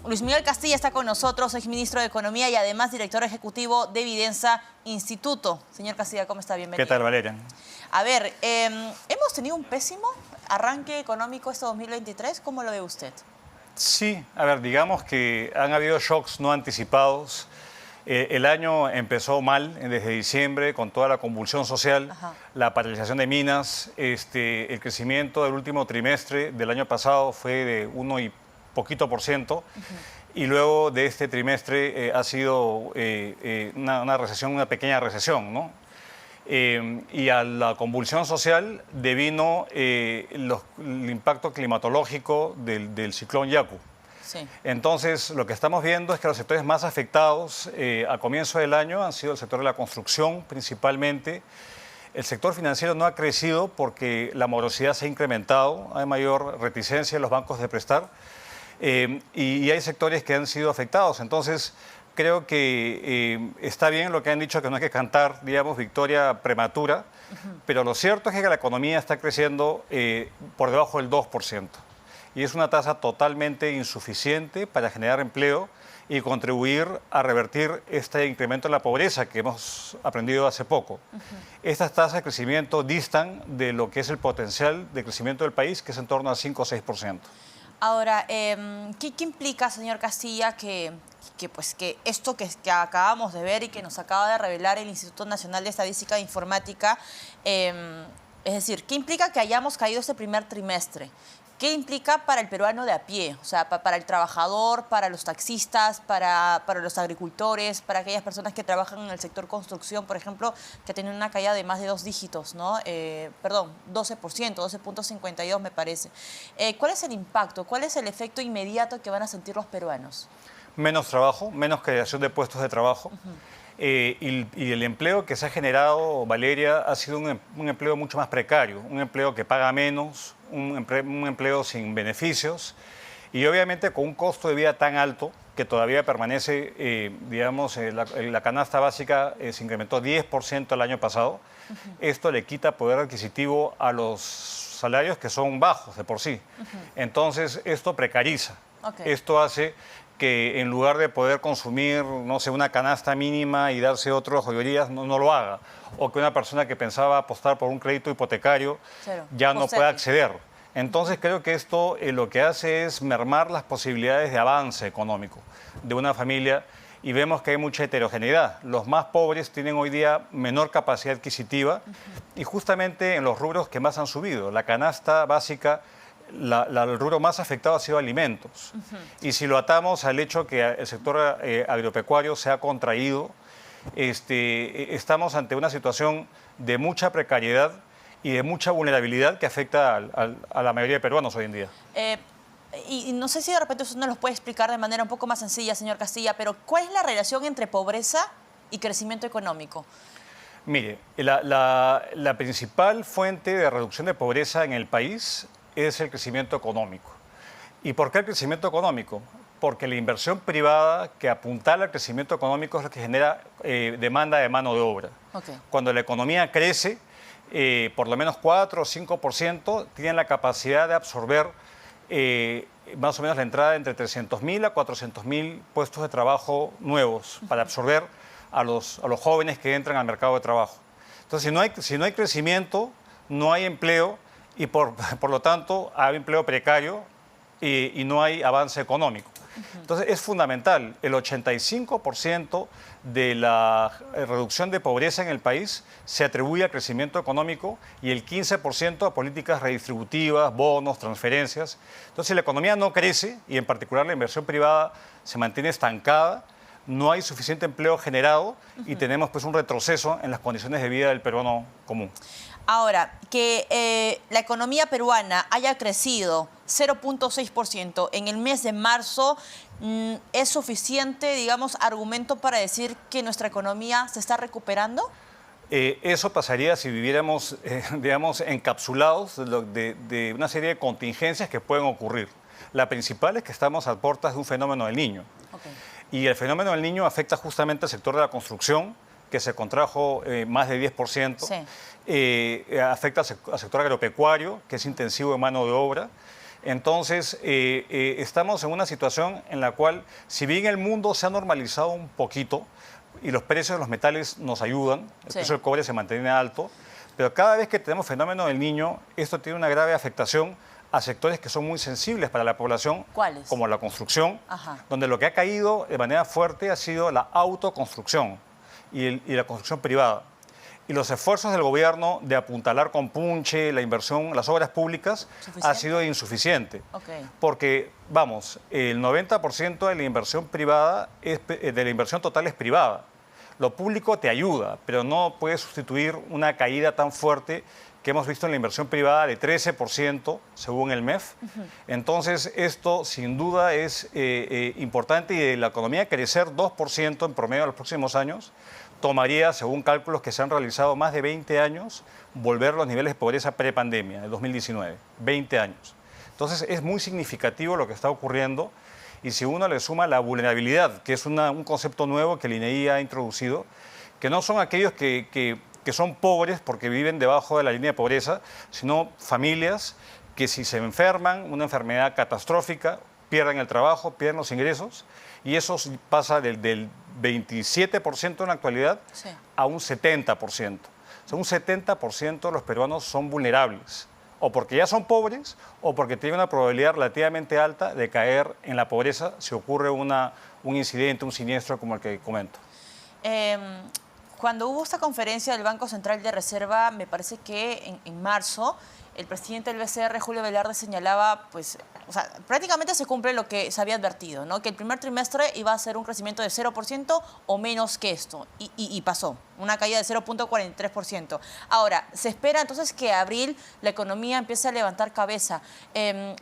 Luis Miguel Castilla está con nosotros, exministro de Economía y además director ejecutivo de Evidenza Instituto. Señor Castilla, ¿cómo está? Bienvenido. ¿Qué tal, Valeria? A ver, hemos tenido un pésimo arranque económico este 2023. ¿Cómo lo ve usted? Sí, a ver, digamos que han habido shocks no anticipados. El año empezó mal desde diciembre con toda la convulsión social, la paralización de minas. El crecimiento del último trimestre del año pasado fue de 1 y poquito por ciento. Y luego de este trimestre ha sido una recesión, una pequeña recesión, ¿no? Y a la convulsión social devino el impacto climatológico del ciclón Yaku. Sí. Entonces, lo que estamos viendo es que los sectores más afectados a comienzo del año han sido el sector de la construcción, principalmente. El sector financiero no ha crecido porque la morosidad se ha incrementado, hay mayor reticencia en los bancos de prestar y hay sectores que han sido afectados. Entonces, creo que está bien lo que han dicho, que no hay que cantar, digamos, victoria prematura, pero lo cierto es que la economía está creciendo por debajo del 2%. Y es una tasa totalmente insuficiente para generar empleo y contribuir a revertir este incremento en la pobreza que hemos aprendido hace poco. Estas tasas de crecimiento distan de lo que es el potencial de crecimiento del país, que es en torno a 5 o 6%. Ahora, ¿qué implica, señor Castilla, que esto que acabamos de ver y que nos acaba de revelar el Instituto Nacional de Estadística e Informática, es decir, ¿qué implica que hayamos caído este primer trimestre? ¿Qué implica para el peruano de a pie? O sea, para el trabajador, para los taxistas, para los agricultores, para aquellas personas que trabajan en el sector construcción, por ejemplo, que tienen una caída de más de 2 dígitos, ¿no? Perdón, 12%, 12.52 me parece. ¿Cuál es el impacto? ¿Cuál es el efecto inmediato que van a sentir los peruanos? Menos trabajo, menos creación de puestos de trabajo. Y el empleo que se ha generado, Valeria, ha sido un empleo mucho más precario, un empleo que paga menos, un empleo sin beneficios y obviamente con un costo de vida tan alto que todavía permanece, digamos, la canasta básica se incrementó 10% el año pasado. Esto le quita poder adquisitivo a los salarios que son bajos de por sí. Entonces, esto precariza. Esto hace que en lugar de poder consumir, no sé, una canasta mínima y darse otras joyerías, no lo haga. O que una persona que pensaba apostar por un crédito hipotecario ya no pueda acceder. Entonces creo que esto lo que hace es mermar las posibilidades de avance económico de una familia y vemos que hay mucha heterogeneidad. Los más pobres tienen hoy día menor capacidad adquisitiva y justamente en los rubros que más han subido. La canasta básica, el rubro más afectado ha sido alimentos. Y si lo atamos al hecho que el sector agropecuario se ha contraído, estamos ante una situación de mucha precariedad y de mucha vulnerabilidad que afecta a la mayoría de peruanos hoy en día. Y no sé si de repente usted nos lo puede explicar de manera un poco más sencilla, señor Castilla, pero ¿cuál es la relación entre pobreza y crecimiento económico? Mire, la principal fuente de reducción de pobreza en el país es el crecimiento económico. ¿Y por qué el crecimiento económico? Porque la inversión privada que apuntala al crecimiento económico es lo que genera demanda de mano de obra. Cuando la economía crece, por lo menos 4 o 5% tienen la capacidad de absorber más o menos la entrada de entre 300.000 a 400.000 puestos de trabajo nuevos para absorber a los jóvenes que entran al mercado de trabajo. Entonces, si no hay crecimiento, no hay empleo y por lo tanto hay empleo precario y no hay avance económico. Entonces es fundamental, el 85% de la reducción de pobreza en el país se atribuye al crecimiento económico y el 15% a políticas redistributivas, bonos, transferencias. Entonces si la economía no crece y en particular la inversión privada se mantiene estancada, no hay suficiente empleo generado y tenemos pues un retroceso en las condiciones de vida del peruano común. Ahora, que la economía peruana haya crecido 0.6% en el mes de marzo, ¿es suficiente, digamos, argumento para decir que nuestra economía se está recuperando? Eso pasaría si viviéramos, digamos, encapsulados de una serie de contingencias que pueden ocurrir. La principal es que estamos a puertas de un fenómeno del Niño. Y el fenómeno del Niño afecta justamente al sector de la construcción, que se contrajo más de 10%. Afecta al sector agropecuario, que es intensivo en mano de obra. Entonces, estamos en una situación en la cual, si bien el mundo se ha normalizado un poquito y los precios de los metales nos ayudan, el precio del cobre se mantiene alto, pero cada vez que tenemos fenómeno del Niño, esto tiene una grave afectación a sectores que son muy sensibles para la población, ¿cuáles? como la construcción, Ajá. donde lo que ha caído de manera fuerte ha sido la autoconstrucción y la construcción privada. Y los esfuerzos del gobierno de apuntalar con punche la inversión, las obras públicas, ha sido insuficiente. Okay. Porque, vamos, el 90% de la inversión privada, de la inversión total es privada. Lo público te ayuda, pero no puede sustituir una caída tan fuerte que hemos visto en la inversión privada de 13%, según el MEF. Entonces, esto sin duda es importante, y de la economía crecer 2% en promedio en los próximos años, tomaría, según cálculos que se han realizado, más de 20 años volver a los niveles de pobreza prepandemia, de 2019, 20 años. Entonces, es muy significativo lo que está ocurriendo, y si uno le suma la vulnerabilidad, que es un concepto nuevo que el INEGI ha introducido, que no son aquellos que son pobres porque viven debajo de la línea de pobreza, sino familias que, si se enferman, una enfermedad catastrófica, pierden el trabajo, pierden los ingresos, y eso pasa del 27% en la actualidad a un 70%. O sea, un 70% de los peruanos son vulnerables, o porque ya son pobres, o porque tienen una probabilidad relativamente alta de caer en la pobreza si ocurre un incidente, un siniestro como el que comento. Cuando hubo esta conferencia del Banco Central de Reserva, me parece que en marzo, el presidente del BCR, Julio Velarde, señalaba, pues, o sea, prácticamente se cumple lo que se había advertido, ¿no? Que el primer trimestre iba a ser un crecimiento de 0% o menos que esto, y pasó, una caída de 0.43%. Ahora, se espera entonces que abril la economía empiece a levantar cabeza.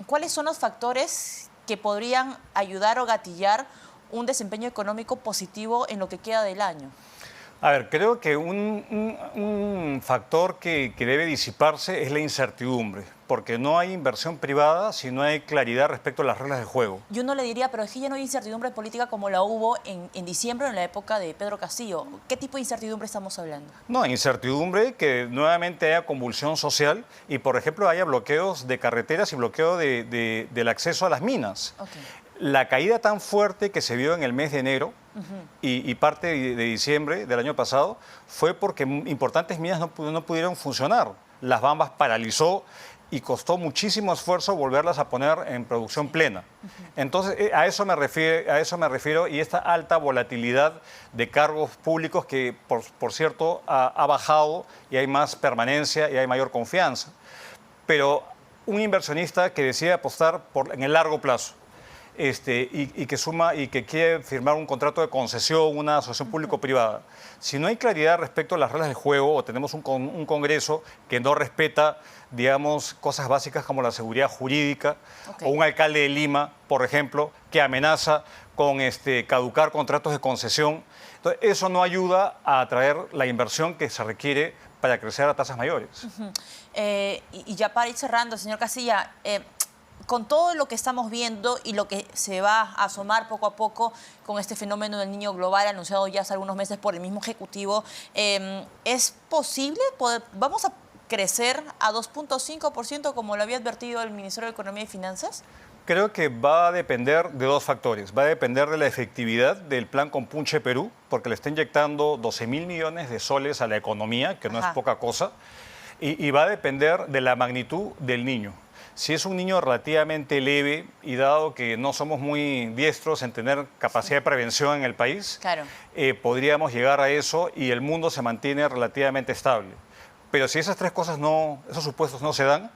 ¿Cuáles son los factores que podrían ayudar o gatillar un desempeño económico positivo en lo que queda del año? A ver, creo que un factor que debe disiparse es la incertidumbre, porque no hay inversión privada si no hay claridad respecto a las reglas del juego. Yo no le diría, pero es que ya no hay incertidumbre política como la hubo en diciembre, en la época de Pedro Castillo. ¿Qué tipo de incertidumbre estamos hablando? No, incertidumbre que nuevamente haya convulsión social y, por ejemplo, haya bloqueos de carreteras y bloqueo del acceso a las minas. Okay. La caída tan fuerte que se vio en el mes de enero y parte de diciembre del año pasado fue porque importantes minas no pudieron funcionar. Las Bambas paralizó y costó muchísimo esfuerzo volverlas a poner en producción plena. Entonces, a eso me refiero, y esta alta volatilidad de cargos públicos que, por cierto, ha bajado, y hay más permanencia y hay mayor confianza. Pero un inversionista que decide apostar en el largo plazo, y que quiere firmar un contrato de concesión, una asociación público-privada. Si no hay claridad respecto a las reglas del juego, o tenemos un Congreso que no respeta, digamos, cosas básicas como la seguridad jurídica, o un alcalde de Lima, por ejemplo, que amenaza con caducar contratos de concesión, entonces eso no ayuda a atraer la inversión que se requiere para crecer a tasas mayores. Y ya para ir cerrando, señor Castilla, con todo lo que estamos viendo y lo que se va a asomar poco a poco con este fenómeno del niño global anunciado ya hace algunos meses por el mismo Ejecutivo, ¿es posible? ¿Vamos a crecer a 2.5% como lo había advertido el Ministerio de Economía y Finanzas? Creo que va a depender de dos factores. Va a depender de la efectividad del plan Compunche Perú, porque le está inyectando 12.000 millones de soles a la economía, que no es poca cosa, y va a depender de la magnitud del niño. Si es un niño relativamente leve, y dado que no somos muy diestros en tener capacidad de prevención en el país, podríamos llegar a eso y el mundo se mantiene relativamente estable. Pero si esas tres cosas esos supuestos no se dan,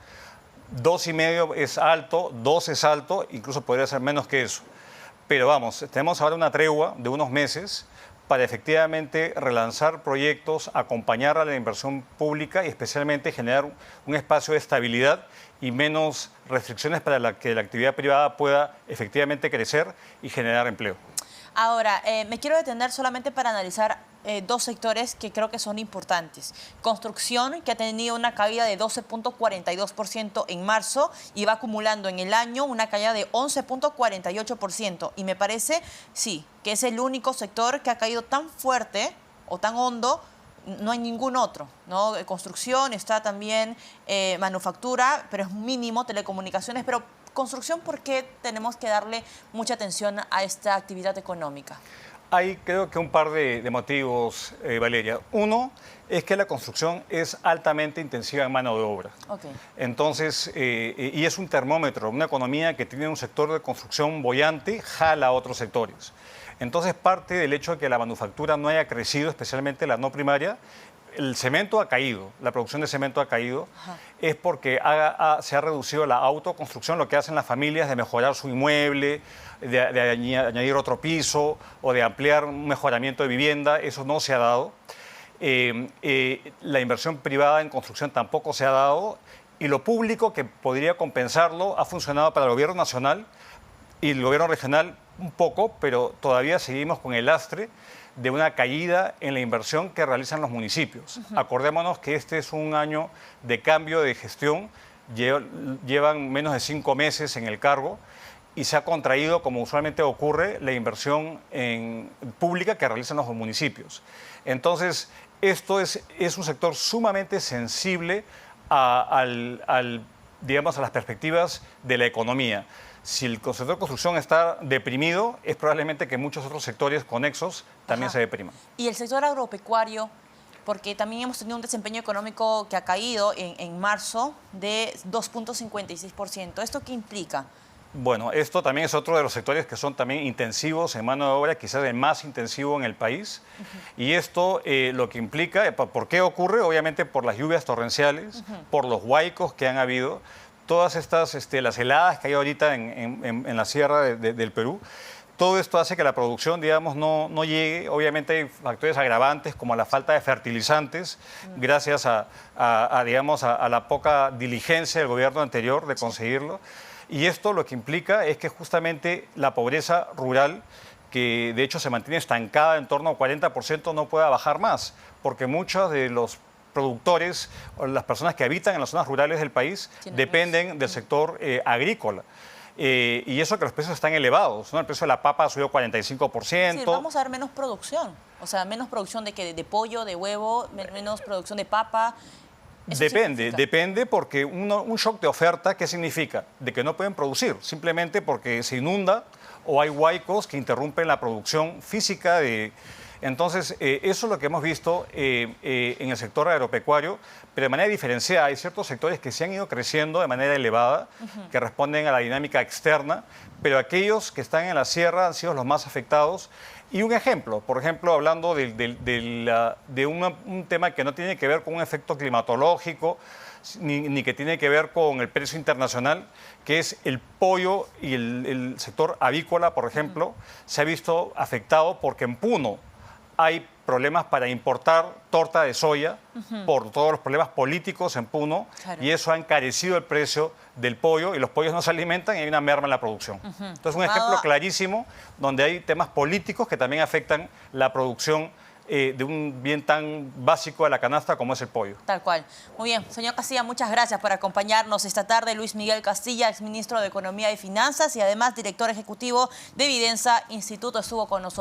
2,5 es alto, 2 es alto, incluso podría ser menos que eso. Pero vamos, tenemos ahora una tregua de unos meses para efectivamente relanzar proyectos, acompañar a la inversión pública y especialmente generar un espacio de estabilidad y menos restricciones para que la actividad privada pueda efectivamente crecer y generar empleo. Ahora, me quiero detener solamente para analizar dos sectores que creo que son importantes. Construcción, que ha tenido una caída de 12.42% en marzo y va acumulando en el año una caída de 11.48%. Y me parece, sí, que es el único sector que ha caído tan fuerte o tan hondo. No hay ningún otro, ¿no? Construcción, está también manufactura, pero es mínimo, telecomunicaciones, pero construcción, ¿por qué tenemos que darle mucha atención a esta actividad económica? Hay creo que un par de motivos, Valeria. Uno es que la construcción es altamente intensiva en mano de obra. Okay. Entonces, y es un termómetro, una economía que tiene un sector de construcción boyante, jala a otros sectores. Entonces, parte del hecho de que la manufactura no haya crecido, especialmente la no primaria, el cemento ha caído, la producción de cemento ha caído, es porque se ha reducido la autoconstrucción, lo que hacen las familias de mejorar su inmueble, de añadir otro piso o de ampliar un mejoramiento de vivienda, eso no se ha dado. La inversión privada en construcción tampoco se ha dado y lo público que podría compensarlo ha funcionado para el gobierno nacional y el gobierno regional un poco, pero todavía seguimos con el lastre de una caída en la inversión que realizan los municipios. Acordémonos que este es un año de cambio de gestión, llevan menos de 5 meses en el cargo y se ha contraído, como usualmente ocurre, la inversión pública que realizan los municipios. Entonces, esto es un sector sumamente sensible digamos, a las perspectivas de la economía. Si el sector de construcción está deprimido, es probablemente que muchos otros sectores conexos también se depriman. Y el sector agropecuario, porque también hemos tenido un desempeño económico que ha caído en marzo de 2.56%. ¿Esto qué implica? Bueno, esto también es otro de los sectores que son también intensivos en mano de obra, quizás el más intensivo en el país. Y esto lo que implica, ¿por qué ocurre? Obviamente por las lluvias torrenciales, por los huaicos que han habido, todas estas, las heladas que hay ahorita en la sierra del Perú. Todo esto hace que la producción, digamos, no llegue. Obviamente hay factores agravantes como la falta de fertilizantes, gracias digamos, a la poca diligencia del gobierno anterior de conseguirlo. Y esto lo que implica es que justamente la pobreza rural, que de hecho se mantiene estancada en torno al 40%, no pueda bajar más, porque muchos de los productores o las personas que habitan en las zonas rurales del país dependen del sector agrícola. Y eso que los precios están elevados, ¿no? El precio de la papa ha subido 45%. Sí, vamos a ver menos producción, o sea, menos producción de pollo, de huevo, menos producción de papa. Depende porque un shock de oferta, ¿qué significa? De que no pueden producir, simplemente porque se inunda o hay huaicos que interrumpen la producción física de... Entonces, eso es lo que hemos visto en el sector agropecuario, pero de manera diferenciada. Hay ciertos sectores que se han ido creciendo de manera elevada, que responden a la dinámica externa, pero aquellos que están en la sierra han sido los más afectados. Y un ejemplo, por ejemplo, hablando de un tema que no tiene que ver con un efecto climatológico, ni que tiene que ver con el precio internacional, que es el pollo y el sector avícola, por ejemplo, se ha visto afectado porque en Puno hay problemas para importar torta de soya por todos los problemas políticos en Puno, y eso ha encarecido el precio del pollo y los pollos no se alimentan y hay una merma en la producción. Entonces, un ejemplo clarísimo donde hay temas políticos que también afectan la producción de un bien tan básico de la canasta como es el pollo. Tal cual. Muy bien, señor Castilla, muchas gracias por acompañarnos esta tarde. Luis Miguel Castilla, exministro de Economía y Finanzas y además director ejecutivo de Vidensa Instituto, estuvo con nosotros.